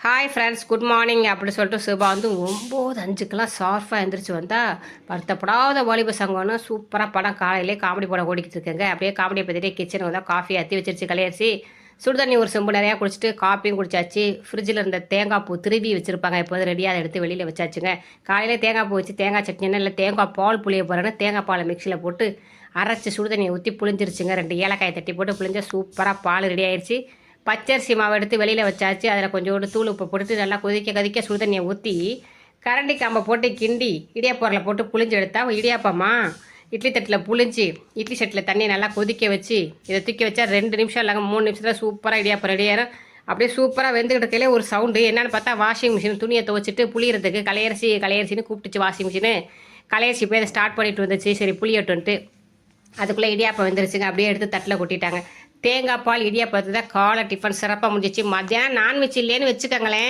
Hi friends, good morning அப்படின்னு சொல்லிட்டு சுபா வந்து 9:05க்கெல்லாம் ஷார்ப்பாக எழுந்திரிச்சு வந்தால் வருத்தப்படாத வாலிப சங்கம்னு சூப்பராக படம் காலையிலே காமெடி படம் ஓடிக்கிட்டு இருக்குங்க. அப்படியே காமெடியை பற்றிட்டே கிச்சன் வந்தால் காஃபி அத்தி வச்சிருச்சு கலையரிசி. சுடுதண்ணி ஒரு செம்பு நிறையா குடிச்சிட்டு காப்பியும் குடிச்சாச்சு. ஃப்ரிட்ஜில் இருந்த தேங்காய் பூ திருவி வச்சுருப்பாங்க, இப்போ வந்து ரெடியாக அதை எடுத்து வெளியில் வச்சாச்சுங்க. காலையிலே தேங்காய் பூ வச்சு தேங்காய் சட்னின்னு இல்லை தேங்காய் பால் புளிய போகிறேன்னு தேங்காய் பாலை மிக்சியில் போட்டு அரைச்சி சுடுதண்ணியை ஊற்றி புளிஞ்சிருச்சுங்க. 2 ஏலக்காயை தட்டி போட்டு புளிஞ்ச சூப்பராக பால் ரெடி ஆயிடுச்சு. பச்சரிசி மாவு எடுத்து வெளியில் வச்சாச்சு. அதில் கொஞ்சோண்டு தூள் உப்பு போட்டு நல்லா கொதிக்க சுடுதண்ணியை ஊற்றி கரண்டி காம்பை போட்டு கிண்டி இடியாப்பொருளை போட்டு புளிஞ்சு எடுத்தால் இடியாப்பமா இட்லி தட்டில் புளிஞ்சு இட்லி சட்டில் தண்ணி நல்லா கொதிக்க வச்சு இதை தூக்கி வச்சா 2 நிமிஷம் இல்லைங்க 3 நிமிஷத்தில் சூப்பராக இடியாப்பம் ரெடியாயிரும். அப்படியே சூப்பராக வெந்துக்கிட்டு இருக்கையிலே ஒரு சவுண்டு என்னென்னு பார்த்தா வாஷிங் மிஷின் துணியை துவச்சிட்டு புளியறதுக்கு கலையரிசின்னு கூப்பிட்டுச்சு வாஷிங் மிஷினு. கலையரிசி போய் அதை ஸ்டார்ட் பண்ணிட்டு வந்துச்சு. சரி புளியட்டுன்ட்டு அதுக்குள்ளே இடியாப்பம் வந்துருச்சுங்க. அப்படியே எடுத்து தட்டில் கொட்டிட்டாங்க. தேங்காய் பால் இடியாப்பத்தை தான் காலை டிஃபன் சிறப்பாக முடிஞ்சிச்சு. மத்தியானம் நான்வெஜ் இல்லைன்னு வச்சுக்கோங்களேன்.